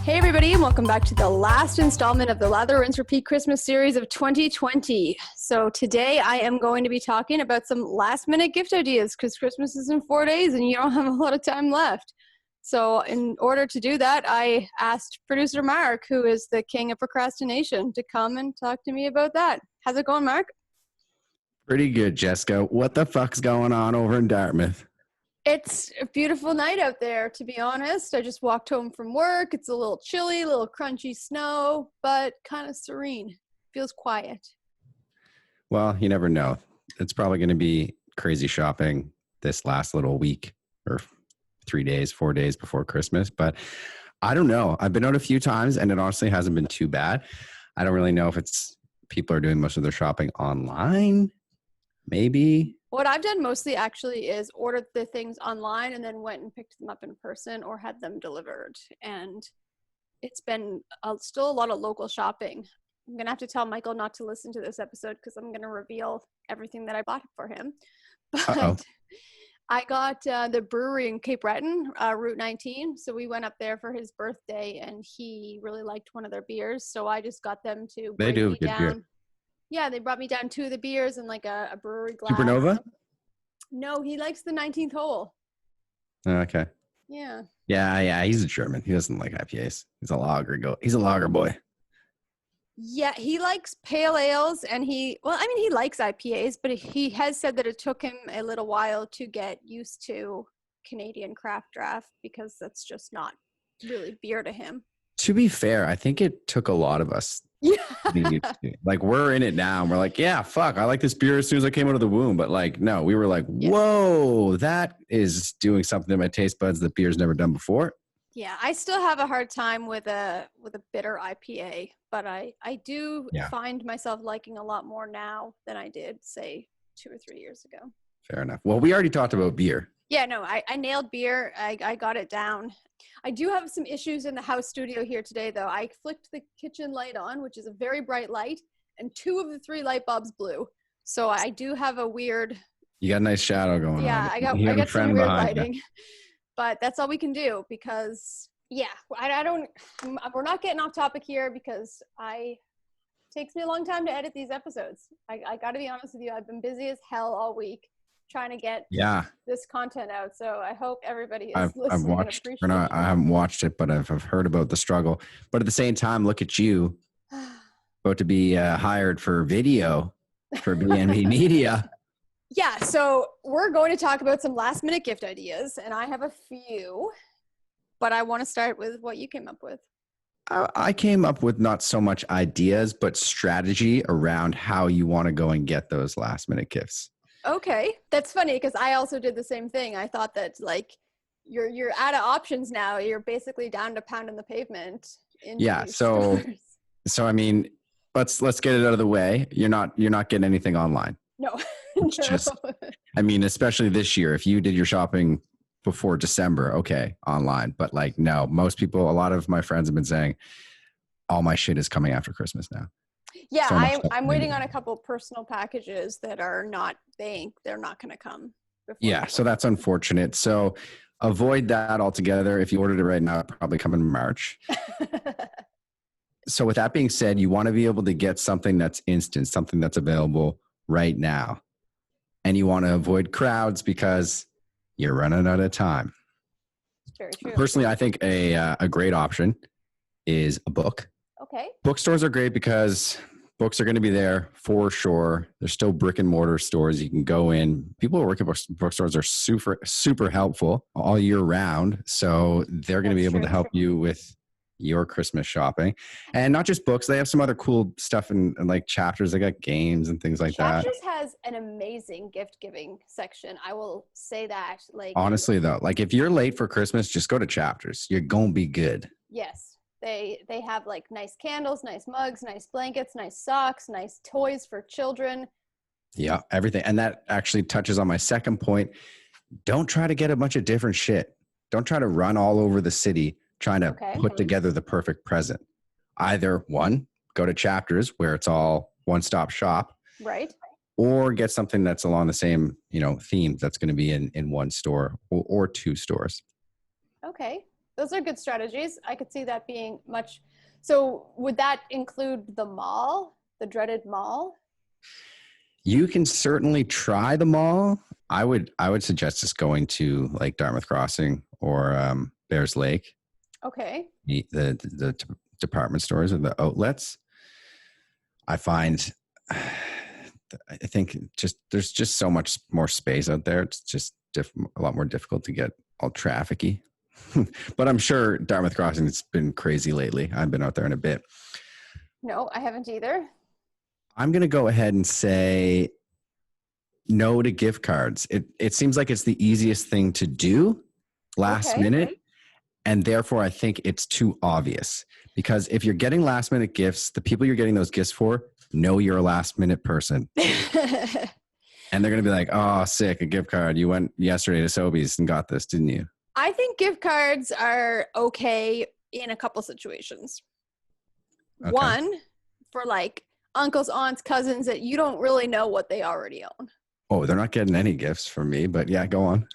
Hey everybody, and welcome back to the last installment of the Lather Rinse Repeat Christmas series of 2020. So today I am going to be talking about some last minute gift ideas because Christmas is in 4 days and you don't have a lot of time left. So in order to do that, I asked Producer Marc, who is the king of procrastination, to come and talk to me about that. How's it going, Marc? Pretty good, Jessica. What the fuck's going on over in Dartmouth? It's a beautiful night out there, to be honest. I just walked home from work. It's a little chilly, a little crunchy snow, but kind of serene. Feels quiet. Well, you never know. It's probably going to be crazy shopping this last little week or 3 days, 4 days before Christmas. But I don't know. I've been out a few times and it honestly hasn't been too bad. I don't really know if it's people are doing most of their shopping online. Maybe. What I've done mostly actually is ordered the things online and then went and picked them up in person or had them delivered. And it's been still a lot of local shopping. I'm going to have to tell Michael not to listen to this episode because I'm going to reveal everything that I bought for him. But I got the brewery in Cape Breton, Route 19. So we went up there for his birthday and he really liked one of their beers. So I just got them to bring me down. Beer. Yeah, they brought me down 2 of the beers and like a brewery glass. Supernova? No, he likes the 19th hole. Okay. Yeah. Yeah. He's a German. He doesn't like IPAs. He's a lager boy. Yeah, he likes pale ales and he likes IPAs, but he has said that it took him a little while to get used to Canadian craft draft because that's just not really beer to him. To be fair, I think it took a lot of us. Yeah. Like we're in it now and we're like, yeah, fuck, I like this beer as soon as I came out of the womb. But like, no, we were like, whoa, that is doing something to my taste buds that beer's never done before. Yeah, I still have a hard time with a bitter IPA, but I do find myself liking a lot more now than I did, say, 2 or 3 years ago. Fair enough. Well, we already talked about beer. Yeah, no, I nailed beer. I got it down. I do have some issues in the house studio here today, though. I flicked the kitchen light on, which is a very bright light, and 2 of the 3 light bulbs blew. So I do have a weird... You got a nice shadow going on. Yeah, I got some weird lighting. You. But that's all we can do because, we're not getting off topic here because it takes me a long time to edit these episodes. I got to be honest with you. I've been busy as hell all week trying to get this content out. So I hope everybody is listening and appreciating it. I haven't watched it, but I've heard about the struggle. But at the same time, look at you about to be hired for video for BNB Media. Yeah, so we're going to talk about some last minute gift ideas, and I have a few, but I want to start with what you came up with. I came up with not so much ideas, but strategy around how you want to go and get those last minute gifts. Okay, that's funny because I also did the same thing. I thought that like you're out of options now. You're basically down to pounding the pavement. So I mean, let's get it out of the way. You're not getting anything online. No. I mean, especially this year, if you did your shopping before December, okay, online. But like, no, most people, a lot of my friends have been saying, all my shit is coming after Christmas now. Yeah, I'm waiting on a couple personal packages that are not they're not going to come. Yeah, so that's unfortunate. So avoid that altogether. If you ordered it right now, it'll probably come in March. So with that being said, you want to be able to get something that's instant, something that's available right now. And you want to avoid crowds because you're running out of time. Very true. Personally, I think a great option is a book. Okay. Bookstores are great because books are going to be there for sure. There's still brick and mortar stores you can go in. People who work at bookstores are super, super helpful all year round. So they're going to be able to help you with your Christmas shopping. And not just books. They have some other cool stuff in like Chapters. They got games and things like that. Chapters has an amazing gift giving section. I will say that. Like honestly though, like if you're late for Christmas, just go to Chapters. You're going to be good. Yes. They have like nice candles, nice mugs, nice blankets, nice socks, nice toys for children. Yeah, everything. And that actually touches on my second point. Don't try to get a bunch of different shit. Don't try to run all over the city trying to put together the perfect present. Either one, go to Chapters where it's all one-stop shop. Right. Or get something that's along the same, theme that's going to be in one store or 2 stores. Okay. Those are good strategies. I could see that being much. So would that include the mall, the dreaded mall? You can certainly try the mall. I would suggest just going to like Dartmouth Crossing or Bears Lake. Okay. The department stores or the outlets. I find, I think there's just so much more space out there. It's just a lot more difficult to get all trafficky. But I'm sure Dartmouth Crossing has been crazy lately. I've been out there in a bit. No, I haven't either. I'm going to go ahead and say no to gift cards. It seems like it's the easiest thing to do last minute. And therefore, I think it's too obvious. Because if you're getting last minute gifts, the people you're getting those gifts for know you're a last minute person. And they're going to be like, oh, sick, a gift card. You went yesterday to Sobeys and got this, didn't you? I think gift cards are okay in a couple situations. Okay. One, for like uncles, aunts, cousins that you don't really know what they already own. Oh, they're not getting any gifts from me, but yeah, go on.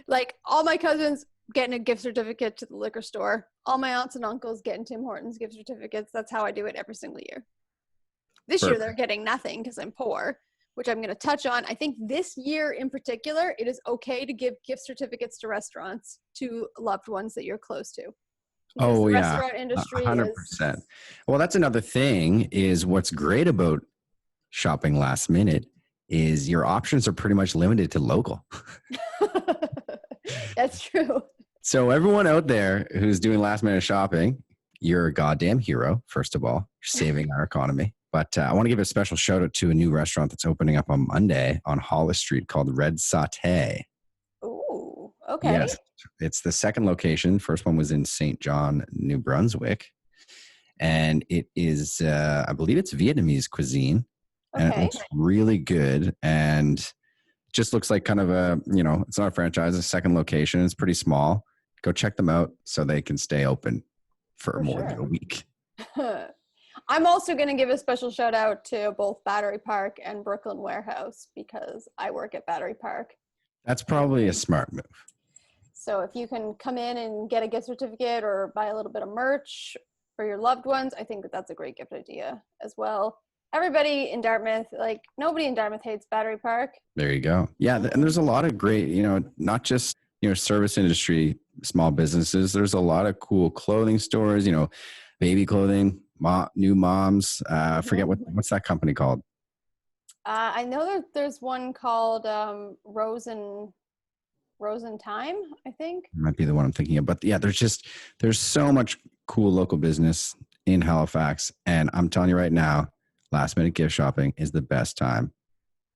Like all my cousins getting a gift certificate to the liquor store. All my aunts and uncles getting Tim Hortons gift certificates. That's how I do it every single year. This year they're getting nothing because I'm poor, which I'm going to touch on. I think this year in particular, it is okay to give gift certificates to restaurants to loved ones that you're close to. Oh, the yeah. Restaurant industry 100%. Well, that's another thing is what's great about shopping last minute is your options are pretty much limited to local. That's true. So everyone out there who's doing last minute shopping, you're a goddamn hero, first of all. You're saving our economy. But I want to give a special shout out to a new restaurant that's opening up on Monday on Hollis Street called Red Sauté. Ooh, okay. Yes, it's the second location. First one was in St. John, New Brunswick. And it is, I believe it's Vietnamese cuisine. And it looks really good. And just looks like kind of a, it's not a franchise, it's a second location. It's pretty small. Go check them out so they can stay open for more than a week. I'm also going to give a special shout out to both Battery Park and Brooklyn Warehouse because I work at Battery Park. That's probably a smart move. So if you can come in and get a gift certificate or buy a little bit of merch for your loved ones, I think that's a great gift idea as well. Everybody in Dartmouth, like nobody in Dartmouth hates Battery Park. There you go. Yeah. And there's a lot of great, not just, service industry, small businesses. There's a lot of cool clothing stores, baby clothing, new moms. I forget what's that company called? I know that there's one called Rose and Time, I think. Might be the one I'm thinking of. But yeah, there's so much cool local business in Halifax. And I'm telling you right now, last minute gift shopping is the best time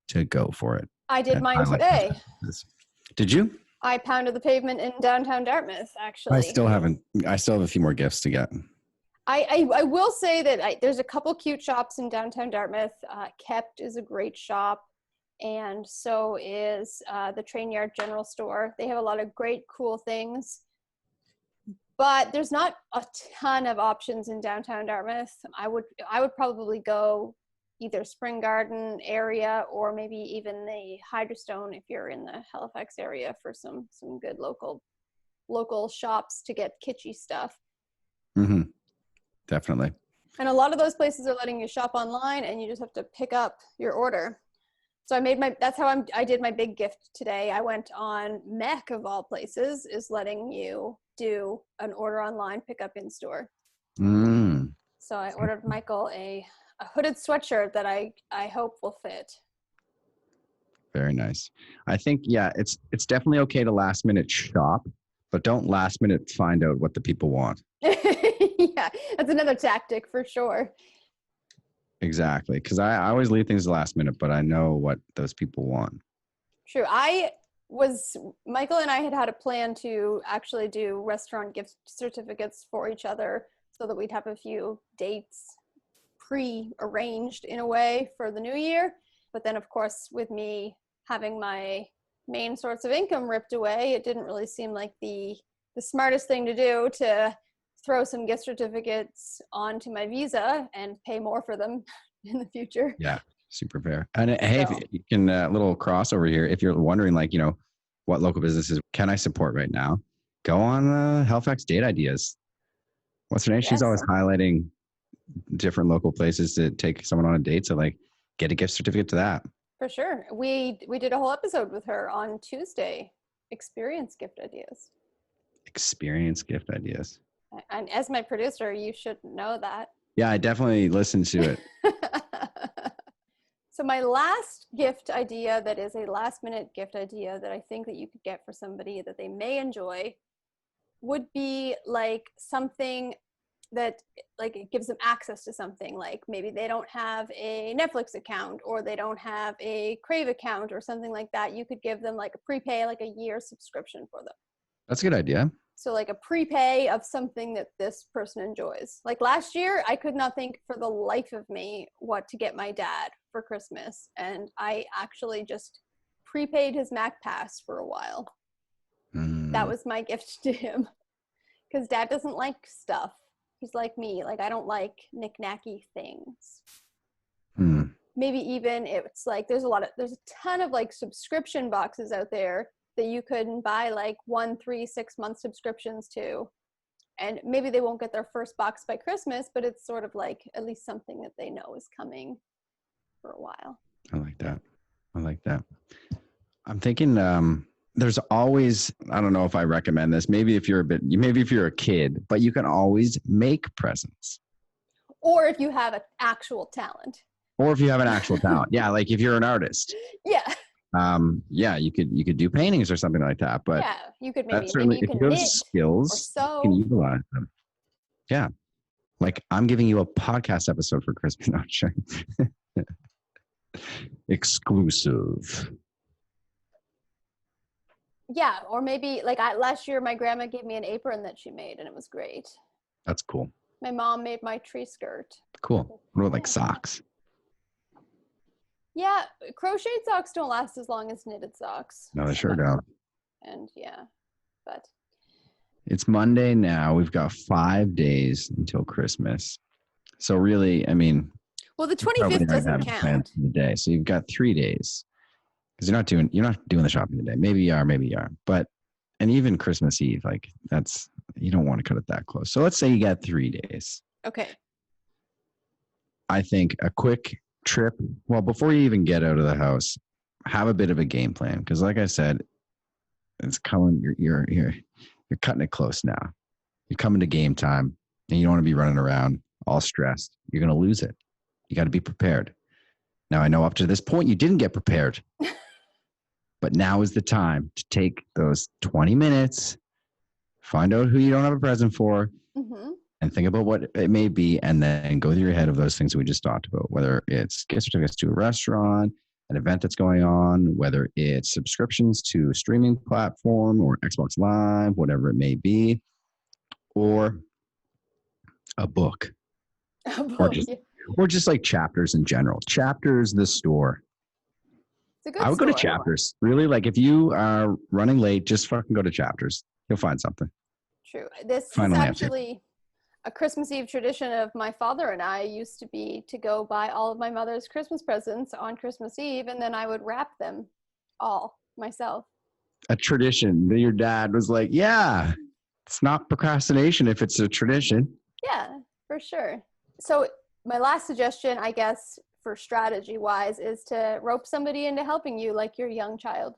to go for it. I did mine today. Did you? I pounded the pavement in downtown Dartmouth, actually. I still have a few more gifts to get. I will say that there's a couple cute shops in downtown Dartmouth. Kept is a great shop, and so is the Train Yard General Store. They have a lot of great, cool things, but there's not a ton of options in downtown Dartmouth. I would probably go either Spring Garden area or maybe even the Hydrostone if you're in the Halifax area for some good local shops to get kitschy stuff. Mm-hmm. Definitely. And a lot of those places are letting you shop online and you just have to pick up your order. So that's how I did my big gift today. I went on Mech of all places is letting you do an order online, pick up in store. Mm. So I ordered Michael a hooded sweatshirt that I hope will fit. Very nice. I think, yeah, it's definitely okay to last minute shop, but don't last minute find out what the people want. Yeah, that's another tactic for sure. Exactly. Because I always leave things to last minute, but I know what those people want. True. Michael and I had a plan to actually do restaurant gift certificates for each other so that we'd have a few dates pre-arranged in a way for the new year. But then, of course, with me having my main source of income ripped away, it didn't really seem like the smartest thing to do to throw some gift certificates onto my Visa and pay more for them in the future. Yeah, super fair. And hey, if you can, little crossover here, if you're wondering, what local businesses can I support right now? go on Halifax date ideas. What's her name? She's always highlighting different local places to take someone on a date. So like get a gift certificate to that. For sure. We did a whole episode with her on Tuesday. Experience gift ideas. Experience gift ideas. And as my producer, you should know that. Yeah, I definitely listened to it. So my last gift idea that is a last minute gift idea that I think that you could get for somebody that they may enjoy would be like something that like it gives them access to something. Like maybe they don't have a Netflix account or they don't have a Crave account or something like that. You could give them like a prepay, like a year subscription for them. That's a good idea. So like a prepay of something that this person enjoys. Like last year, I could not think for the life of me what to get my dad for Christmas. And I actually just prepaid his Mac Pass for a while. That was my gift to him. Because dad doesn't like stuff. He's like me. Like I don't like knick-knacky things. Maybe even it's like there's a ton of like subscription boxes out there that you could buy like 1, 3, 6 month subscriptions to. And maybe they won't get their first box by Christmas, but it's sort of like at least something that they know is coming for a while. I like that. I'm thinking there's always, I don't know if I recommend this, maybe if you're a kid, but you can always make presents. Or if you have an actual talent. Yeah, like if you're an artist. Yeah. Yeah, you could do paintings or something like that, but yeah, you could maybe if you have skills, you can utilize them. Yeah, like I'm giving you a podcast episode for Christmas. Not sure. Exclusive. Yeah, or maybe like last year, my grandma gave me an apron that she made, and it was great. That's cool. My mom made my tree skirt. Cool. What about like socks? Yeah, crocheted socks don't last as long as knitted socks. No, they sure don't. And yeah, but. It's Monday now. We've got 5 days until Christmas. So really, I mean. Well, the 25th doesn't count. The day. So you've got 3 days. Because you're not doing the shopping today. Maybe you are. But, and even Christmas Eve, like you don't want to cut it that close. So let's say you got 3 days. Okay. I think a quick trip, well, before you even get out of the house, have a bit of a game plan, because like I said, it's coming. You're cutting it close now. You're coming to game time, and you don't want to be running around all stressed. You're going to lose it. You got to be prepared. Now I know up to this point you didn't get prepared, but now is the time to take those 20 minutes, find out who you don't have a present for. And think about what it may be, and then go through your head of those things we just talked about, whether it's gift certificates to a restaurant, an event that's going on, whether it's subscriptions to a streaming platform or Xbox Live, whatever it may be, or a book. Or just like Chapters in general. Chapters, the store. I would go to Chapters. Really, like if you are running late, just fucking go to Chapters. You'll find something. True. This is actually a Christmas Eve tradition of my father and I used to be to go buy all of my mother's Christmas presents on Christmas Eve, and then I would wrap them all myself. A tradition that your dad was like, yeah, it's not procrastination if it's a tradition. Yeah, for sure. So my last suggestion, I guess, for strategy wise, is to rope somebody into helping you like your young child.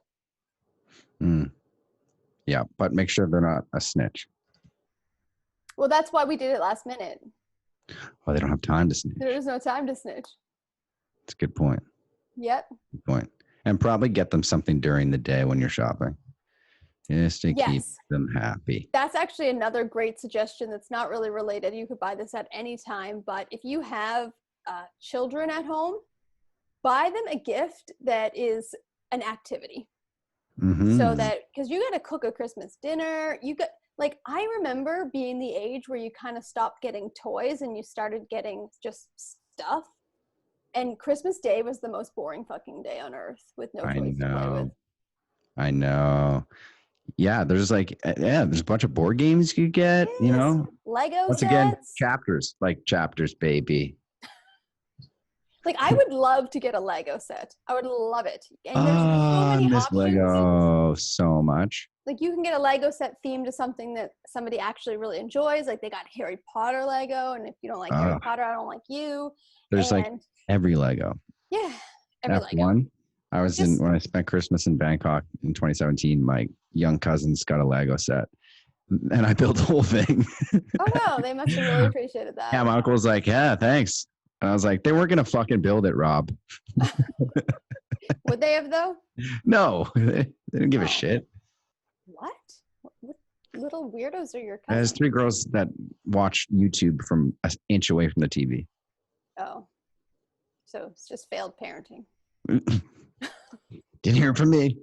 Yeah, but make sure they're not a snitch. Well, that's why we did it last minute. Well, they don't have time to snitch. There is no time to snitch. That's a good point. Yep. Good point. And probably get them something during the day when you're shopping. Just to keep them happy. That's actually another great suggestion that's not really related. You could buy this at any time, but if you have children at home, buy them a gift that is an activity. So that, because you got to cook a Christmas dinner, like, I remember being the age where you kind of stopped getting toys and you started getting just stuff. And Christmas Day was the most boring fucking day on earth with no toys to play with. I know. Yeah, there's there's a bunch of board games you get, Lego Once sets. again, Chapters, baby. Like, I would love to get a Lego set. I would love it. And there's so many miss options. Lego so much. Like, you can get a Lego set themed to something that somebody actually really enjoys. Like, they got Harry Potter Lego, and if you don't like Harry Potter, I don't like you. There's like every Lego. Yeah, every Lego. F1. When I spent Christmas in Bangkok in 2017, my young cousins got a Lego set. And I built the whole thing. Oh, wow. They must have really appreciated that. Yeah, my uncle was like, yeah, thanks. And I was like, they weren't going to fucking build it, Rob. Would they have, though? No, they didn't give a shit. What little weirdos are your cousins? There's 3 girls that watch YouTube from an inch away from the TV. Oh. So it's just failed parenting. Didn't hear it from me.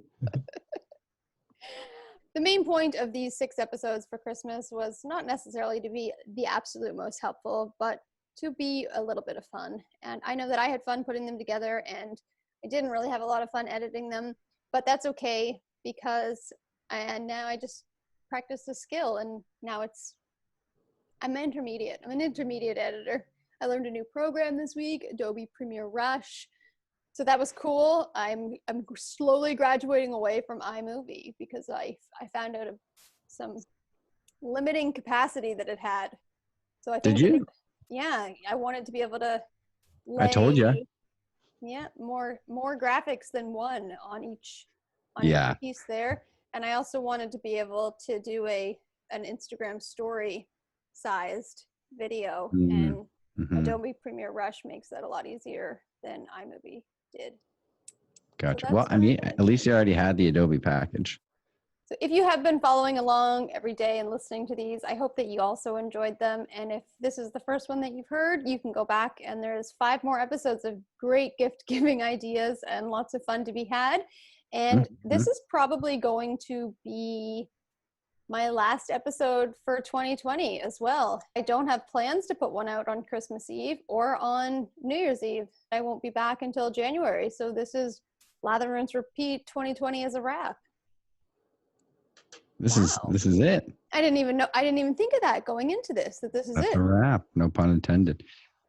The main point of these 6 episodes for Christmas was not necessarily to be the absolute most helpful, but to be a little bit of fun. And I know that I had fun putting them together, and I didn't really have a lot of fun editing them, but that's okay, because now I just practice the skill, and now I'm intermediate. I'm an intermediate editor. I learned a new program this week, Adobe Premiere Rush. So that was cool. I'm slowly graduating away from iMovie because I found out of some limiting capacity that it had. So I think Did you? I wanted to be able to I told you. Yeah, more graphics than one on each piece there. And I also wanted to be able to do an Instagram story sized video, and Adobe Premiere Rush makes that a lot easier than iMovie did. Gotcha. So well, I mean, at least you already had the Adobe package. So if you have been following along every day and listening to these, I hope that you also enjoyed them. And if this is the first one that you've heard, you can go back, and there's 5 more episodes of great gift giving ideas and lots of fun to be had. And this is probably going to be my last episode for 2020 as well. I don't have plans to put one out on Christmas Eve or on New Year's Eve. I won't be back until January. So this is Lather Rinse Repeat 2020 is a wrap. This is it. I didn't even think of that going into this, that this is That's it. a wrap. No pun intended.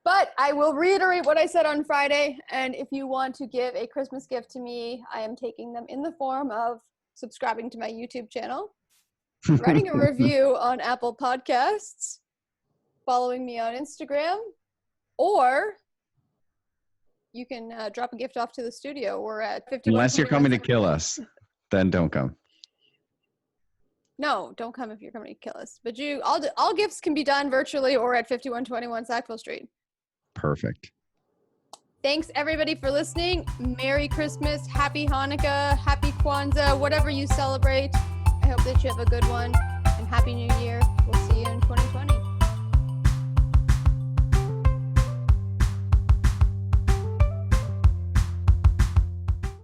But I will reiterate what I said on Friday. And if you want to give a Christmas gift to me, I am taking them in the form of subscribing to my YouTube channel, writing a review on Apple Podcasts, following me on Instagram, or you can drop a gift off to the studio. We're at 51. Unless you're coming to kill us, then don't come. No, don't come if you're coming to kill us. But all gifts can be done virtually or at 5121 Sackville Street. Perfect. Thanks everybody for listening. Merry Christmas, Happy Hanukkah, Happy Kwanzaa, whatever you celebrate. I hope that you have a good one, and Happy New Year. We'll see you in